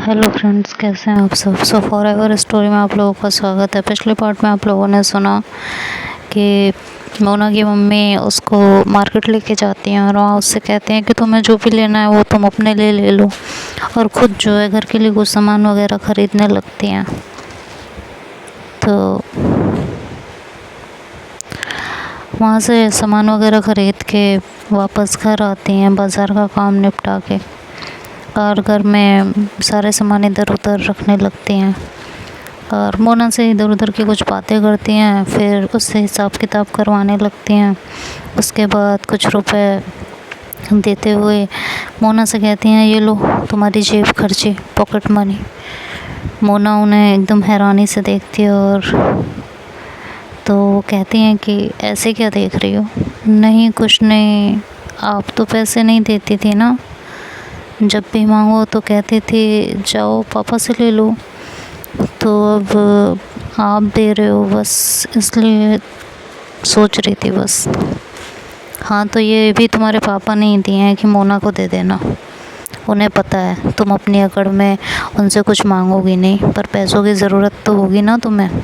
Hello friends, कैसे हैं आप सब। फॉरएवर स्टोरी में आप लोगों का स्वागत है। पिछले पार्ट में आप लोगों ने सुना कि मोना की मम्मी उसको मार्केट लेके जाती हैं और वहाँ उससे कहते हैं कि तुम्हें जो भी लेना है वो तुम अपने लिए ले लो, और ख़ुद जो है घर के लिए कुछ सामान वगैरह ख़रीदने लगती हैं। तो वहाँ से सामान वगैरह ख़रीद के वापस घर आती हैं, बाज़ार का काम निपटा के, और घर में सारे सामान इधर उधर रखने लगती हैं और मोना से इधर उधर की कुछ बातें करती हैं। फिर उससे हिसाब किताब करवाने लगती हैं। उसके बाद कुछ रुपए देते हुए मोना से कहती हैं, ये लो तुम्हारी जेब खर्ची, पॉकेट मनी। मोना उन्हें एकदम हैरानी से देखती है और तो वो कहती हैं कि ऐसे क्या देख रही हो। नहीं कुछ नहीं, आप तो पैसे नहीं देती थी ना, जब भी मांगो तो कहती थी जाओ पापा से ले लो, तो अब आप दे रहे हो, बस इसलिए सोच रही थी बस। हाँ तो ये भी तुम्हारे पापा नहीं दिए हैं कि मोना को दे देना, उन्हें पता है तुम अपनी अकड़ में उनसे कुछ मांगोगी नहीं, पर पैसों की ज़रूरत तो होगी ना तुम्हें,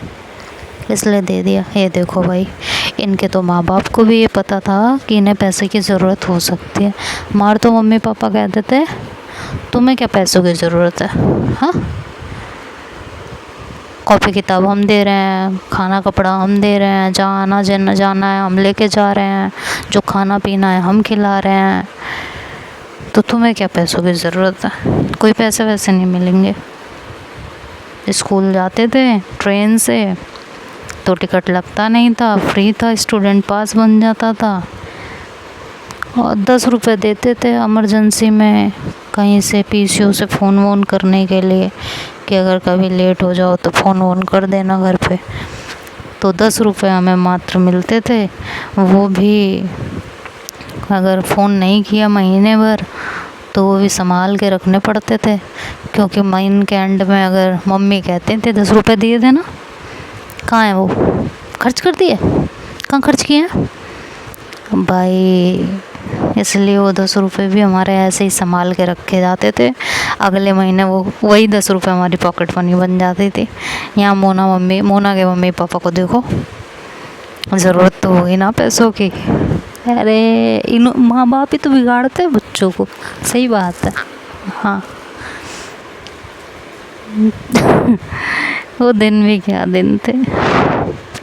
इसलिए दे दिया। ये देखो भाई, इनके तो माँ बाप को भी ये पता था कि इन्हें पैसे की ज़रूरत हो सकती है। मार तो मम्मी पापा कह देते तुम्हें क्या पैसों की ज़रूरत है, हाँ कॉपी किताब हम दे रहे हैं, खाना कपड़ा हम दे रहे हैं, जहाँ आना जाना है हम लेके जा रहे हैं, जो खाना पीना है हम खिला रहे हैं, तो तुम्हें क्या पैसों की ज़रूरत है। कोई पैसे वैसे नहीं मिलेंगे। स्कूल जाते थे ट्रेन से तो टिकट लगता नहीं था, फ्री था, स्टूडेंट पास बन जाता था, और 10 रुपये देते थे इमरजेंसी में कहीं से पीसीओ से फ़ोन वोन करने के लिए कि अगर कभी लेट हो जाओ तो फ़ोन वोन कर देना घर पे। तो 10 रुपये हमें मात्र मिलते थे, वो भी अगर फ़ोन नहीं किया महीने भर तो वो भी संभाल के रखने पड़ते थे, क्योंकि महीने के एंड में अगर मम्मी कहते थे 10 रुपये दिए थे ना, कहाँ है वो, खर्च कर दिए, कहाँ खर्च किए हैं भाई। इसलिए वो 10 रुपये भी हमारे ऐसे ही संभाल के रखे जाते थे। अगले महीने वो वही 10 रुपये हमारी पॉकेट मनी बन जाती थी। यहाँ मोना के मम्मी पापा को देखो, ज़रूरत तो होगी ना पैसों की। अरे इन माँ बाप ही तो बिगाड़ते हैं बच्चों को, सही बात है। हाँ वो दिन भी क्या दिन थे,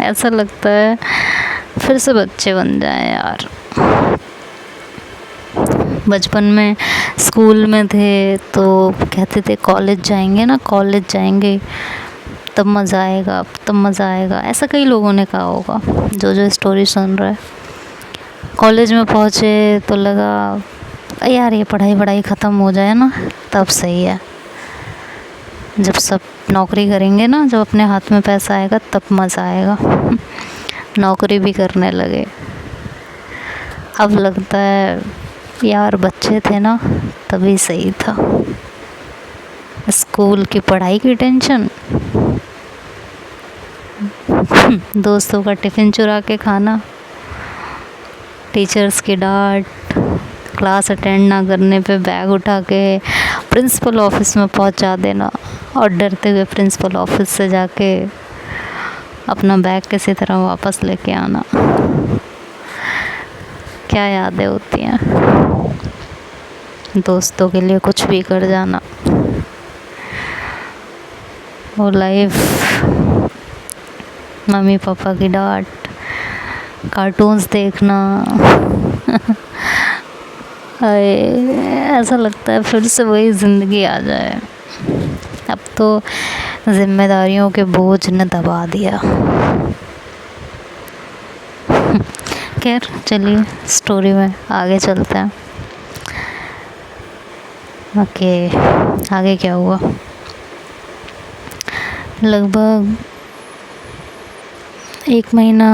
ऐसा लगता है फिर से बच्चे बन जाएं यार। बचपन में स्कूल में थे तो कहते थे कॉलेज जाएंगे ना, कॉलेज जाएंगे तब मज़ा आएगा, तब मज़ा आएगा, ऐसा कई लोगों ने कहा होगा जो स्टोरी सुन रहा है। कॉलेज में पहुँचे तो लगा यार ये पढ़ाई ख़त्म हो जाए ना तब सही है, जब सब नौकरी करेंगे ना, जब अपने हाथ में पैसा आएगा तब मज़ा आएगा। नौकरी भी करने लगे। अब लगता है यार बच्चे थे ना तभी सही था। स्कूल की पढ़ाई की टेंशन, दोस्तों का टिफ़िन चुरा के खाना, टीचर्स की डांट, क्लास अटेंड ना करने पे बैग उठा के प्रिंसिपल ऑफिस में पहुंचा देना, और डरते हुए प्रिंसिपल ऑफिस से जाके अपना बैग किसी तरह वापस लेके आना। क्या यादें होती हैं, दोस्तों के लिए कुछ भी कर जाना, वो लाइफ, मम्मी पापा की डांट, कार्टून्स देखना। ऐसा लगता है फिर से वही ज़िंदगी आ जाए। अब तो जिम्मेदारियों के बोझ ने दबा दिया। खैर चलिए स्टोरी में आगे चलते हैं। ओके, आगे क्या हुआ। लगभग 1 महीना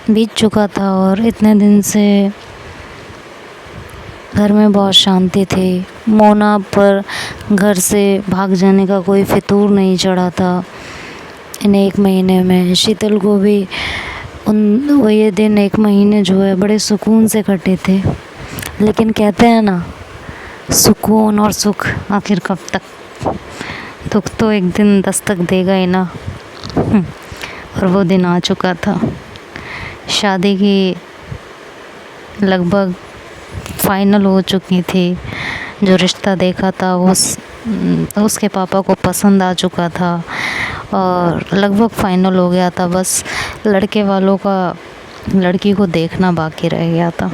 बीत चुका था और इतने दिन से घर में बहुत शांति थी। मोना पर घर से भाग जाने का कोई फितूर नहीं चढ़ा था इन 1 महीने में। शीतल को भी वो ये दिन 1 महीने जो है बड़े सुकून से कटे थे। लेकिन कहते हैं ना, सुकून और सुख आखिर कब तक। दुख तो एक दिन दस्तक देगा ही ना। और वो दिन आ चुका था। शादी की लगभग फाइनल हो चुकी थी। जो रिश्ता देखा था वो उसके पापा को पसंद आ चुका था और लगभग फाइनल हो गया था। बस लड़के वालों का लड़की को देखना बाकी रह गया था।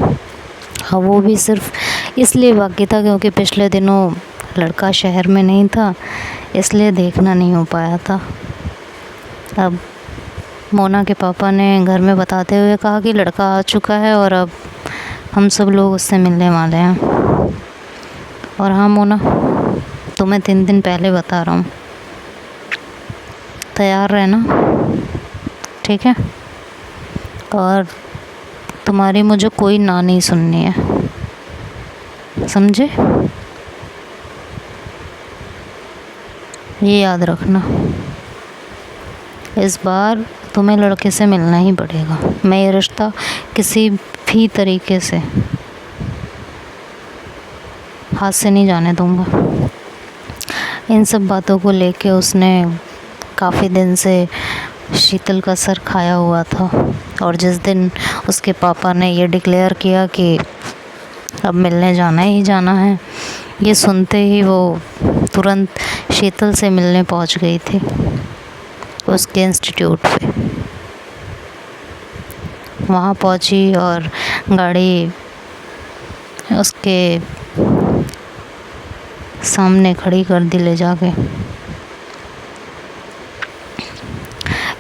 हाँ, वो भी सिर्फ इसलिए बाकी था क्योंकि पिछले दिनों लड़का शहर में नहीं था, इसलिए देखना नहीं हो पाया था। अब मोना के पापा ने घर में बताते हुए कहा कि लड़का आ चुका है और अब हम सब लोग उससे मिलने वाले हैं। और हाँ मोना, तुम्हें 3 दिन पहले बता रहा हूँ, तैयार रहना, ठीक है? और तुम्हारी मुझे कोई ना नहीं सुननी है, समझे? ये याद रखना। इस बार तुम्हें लड़के से मिलना ही पड़ेगा। मैं ये रिश्ता किसी भी तरीके से हाथ से नहीं जाने दूंगा। इन सब बातों को लेके उसने काफ़ी दिन से शीतल का सर खाया हुआ था और जिस दिन उसके पापा ने ये डिक्लेयर किया कि अब मिलने जाना ही जाना है, ये सुनते ही वो तुरंत शीतल से मिलने पहुंच गई थी उसके इंस्टीट्यूट पे। वहाँ पहुंची और गाड़ी उसके सामने खड़ी कर दी ले जाके।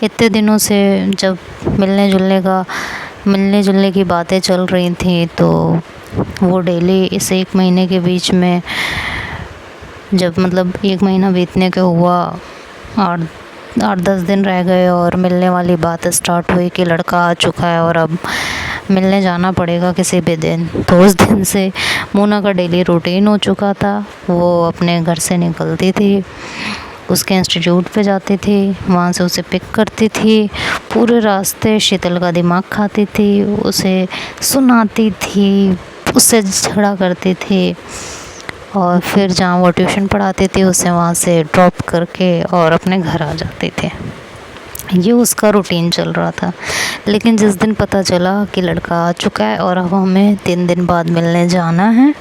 इतने दिनों से जब मिलने जुलने की बातें चल रही थी तो वो डेली इस 1 महीने के बीच में, जब मतलब 1 महीना बीतने के हुआ और 8-10 दिन रह गए और मिलने वाली बात स्टार्ट हुई कि लड़का आ चुका है और अब मिलने जाना पड़ेगा किसी भी दिन। तो उस दिन से मोना का डेली रूटीन हो चुका था। वो अपने घर से निकलती थी, उसके इंस्टीट्यूट पे जाती थी, वहाँ से उसे पिक करती थी, पूरे रास्ते शीतल का दिमाग खाती थी, उसे सुनाती थी, उससे झगड़ा करती थी और फिर जहाँ वो ट्यूशन पढ़ाती थी उसे वहाँ से ड्रॉप करके और अपने घर आ जाते थे। ये उसका रूटीन चल रहा था। लेकिन जिस दिन पता चला कि लड़का आ चुका है और अब हमें 3 दिन बाद मिलने जाना है,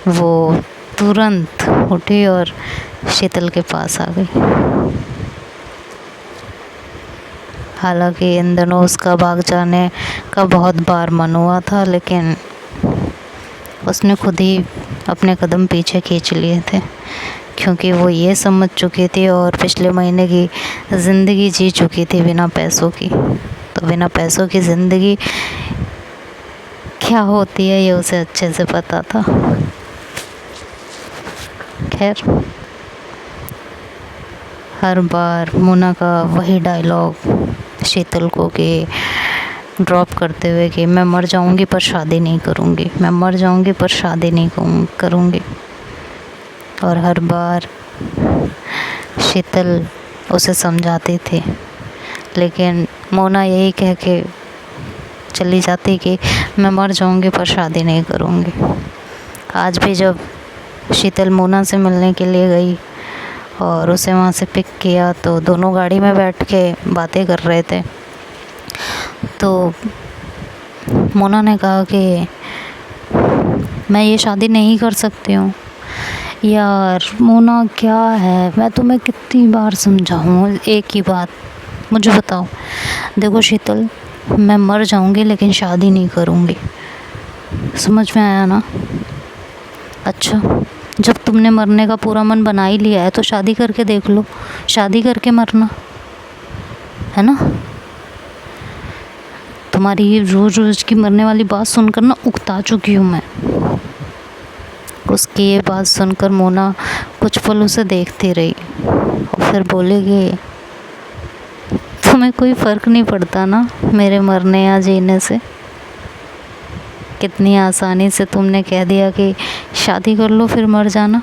वो तुरंत उठी और शीतल के पास आ गई। हालांकि इन दिनों उसका भाग जाने का बहुत बार मन हुआ था, लेकिन उसने खुद ही अपने कदम पीछे खींच लिए थे क्योंकि वो ये समझ चुकी थी और पिछले महीने की ज़िंदगी जी चुकी थी बिना पैसों की। तो बिना पैसों की ज़िंदगी क्या होती है ये उसे अच्छे से पता था। खैर, हर बार मोना का वही डायलॉग शीतल को कि ड्रॉप करते हुए कि मैं मर जाऊंगी पर शादी नहीं करूंगी, मैं मर जाऊंगी पर शादी नहीं करूंगी। और हर बार शीतल उसे समझाती थी, लेकिन मोना यही कह के चली जाती कि मैं मर जाऊंगी पर शादी नहीं करूंगी। आज भी जब शीतल मोना से मिलने के लिए गई और उसे वहाँ से पिक किया तो दोनों गाड़ी में बैठ के बातें कर रहे थे। तो मोना ने कहा कि मैं ये शादी नहीं कर सकती हूँ। यार मोना, क्या है, मैं तुम्हें कितनी बार समझाऊँ एक ही बात, मुझे बताओ। देखो शीतल, मैं मर जाऊँगी लेकिन शादी नहीं करूँगी, समझ में आया ना? अच्छा, जब तुमने मरने का पूरा मन बना ही लिया है तो शादी करके देख लो, शादी करके मरना, है ना? तुम्हारी ये रोज़ रोज़ की मरने वाली बात सुनकर ना उकता चुकी हूँ मैं। उसकी ये बात सुनकर मोना कुछ पल उसे देखती रही और फिर बोलेगी, तुम्हें कोई फ़र्क नहीं पड़ता ना मेरे मरने या जीने से? कितनी आसानी से तुमने कह दिया कि शादी कर लो फिर मर जाना।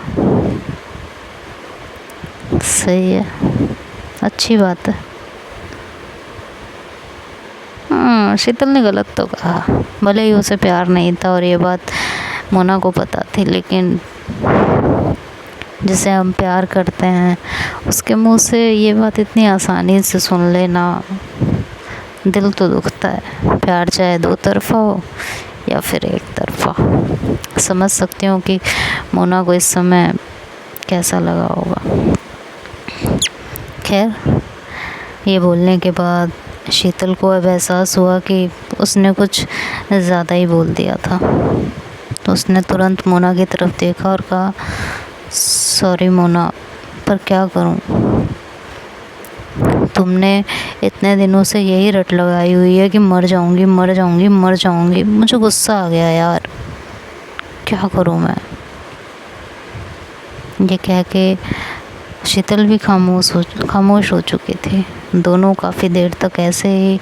सही है, अच्छी बात है। हाँ, शीतल ने गलत तो कहा, भले ही उसे प्यार नहीं था और ये बात मोना को पता थी, लेकिन जिसे हम प्यार करते हैं, उसके मुंह से ये बात इतनी आसानी से सुन लेना, दिल तो दुखता है। प्यार चाहे दो तरफ़ा हो या फिर एक तरफ़ा। समझ सकती हूँ कि मोना को इस समय कैसा लगा होगा। खैर, ये बोलने के बाद शीतल को अब एहसास हुआ कि उसने कुछ ज़्यादा ही बोल दिया था। तो उसने तुरंत मोना की तरफ देखा और कहा, सॉरी मोना, पर क्या करूं, तुमने इतने दिनों से यही रट लगाई हुई है कि मर जाऊंगी मर जाऊंगी मर जाऊंगी। मुझे गुस्सा आ गया यार, क्या करूं मैं। ये कह के शीतल भी खामोश हो चुकी थी। दोनों काफ़ी देर तक ऐसे ही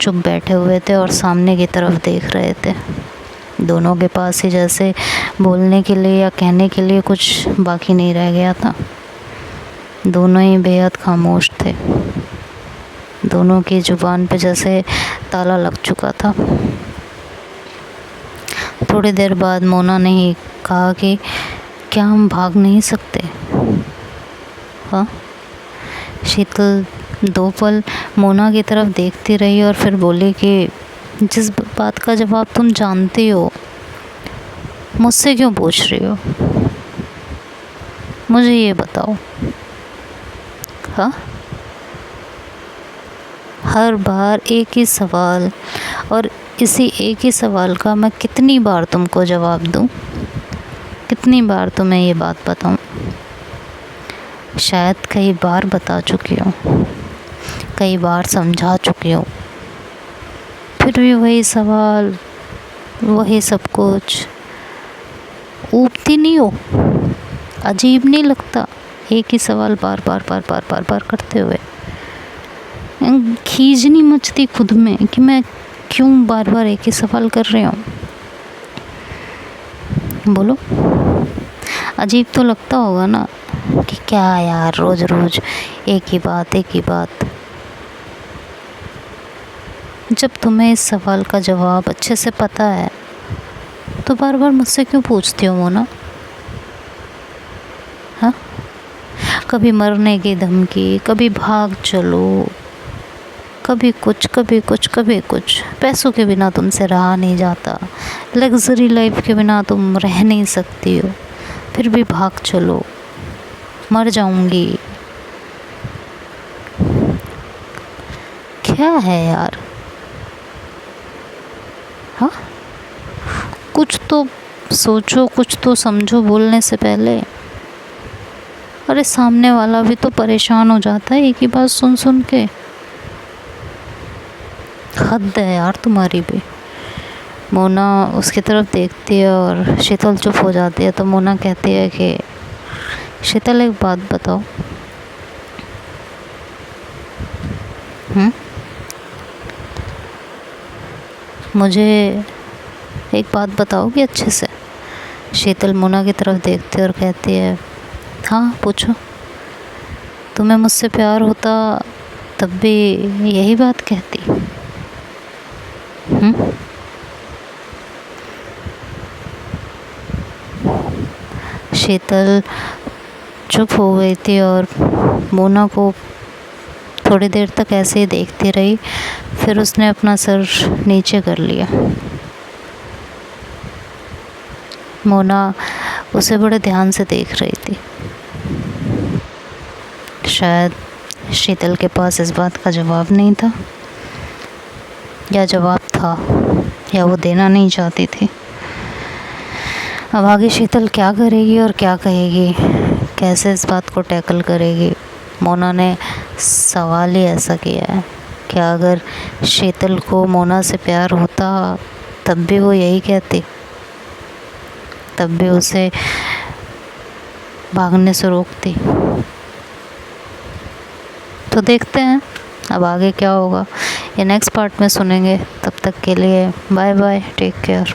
चुप बैठे हुए थे और सामने की तरफ देख रहे थे। दोनों के पास ही जैसे बोलने के लिए या कहने के लिए कुछ बाकी नहीं रह गया था। दोनों ही बेहद खामोश थे। दोनों की ज़ुबान पे जैसे ताला लग चुका था। थोड़ी देर बाद मोना ने ही कहा कि क्या हम भाग नहीं सकते? हाँ। शीतल 2 पल मोना की तरफ देखती रही और फिर बोली कि जिस बात का जवाब तुम जानती हो, मुझसे क्यों पूछ रही हो? मुझे ये बताओ। हाँ, हर बार एक ही सवाल, और इसी एक ही सवाल का मैं कितनी बार तुमको जवाब दूं? कितनी बार तुम्हें ये बात बताऊं? शायद कई बार बता चुकी हूँ, कई बार समझा चुकी हूँ, फिर भी वही सवाल, वही सब कुछ। ऊबती नहीं हो? अजीब नहीं लगता एक ही सवाल बार बार बार बार बार बार करते हुए? खीज नहीं मचती खुद में कि मैं क्यों बार बार एक ही सवाल कर रही हूँ? बोलो, अजीब तो लगता होगा ना कि क्या यार, रोज रोज एक ही बात एक ही बात। जब तुम्हें इस सवाल का जवाब अच्छे से पता है तो बार बार मुझसे क्यों पूछती हो मोना? हाँ, कभी मरने की धमकी, कभी भाग चलो, कभी कुछ कभी कुछ कभी कुछ। पैसों के बिना तुमसे रहा नहीं जाता, लग्जरी लाइफ के बिना तुम रह नहीं सकती हो, फिर भी भाग चलो, मर जाऊंगी। क्या है यार? हाँ, कुछ तो सोचो, कुछ तो समझो बोलने से पहले। अरे सामने वाला भी तो परेशान हो जाता है एक ही बात सुन सुन के। हद है यार तुम्हारी भी। मोना उसकी तरफ देखती है और शीतल चुप हो जाती है। तो मोना कहती है कि शीतल, एक बात बताओ। मुझे एक बात बताओगी अच्छे से? शीतल मोना की तरफ देखती है और कहती है, हाँ पूछो। तुम्हें मुझसे प्यार होता तब भी यही बात कहती? शीतल चुप हो गई थी और मोना को थोड़ी देर तक ऐसे ही देखती रही। फिर उसने अपना सर नीचे कर लिया। मोना उसे बड़े ध्यान से देख रही थी। शायद शीतल के पास इस बात का जवाब नहीं था, या जवाब था या वो देना नहीं चाहती थी। अब आगे शीतल क्या करेगी और क्या कहेगी, कैसे इस बात को टैकल करेगी? मोना ने सवाल ही ऐसा किया है कि अगर शीतल को मोना से प्यार होता तब भी वो यही कहती, तब भी उसे भागने से रोकती। तो देखते हैं अब आगे क्या होगा, ये नेक्स्ट पार्ट में सुनेंगे। तब तक के लिए बाय बाय, टेक केयर।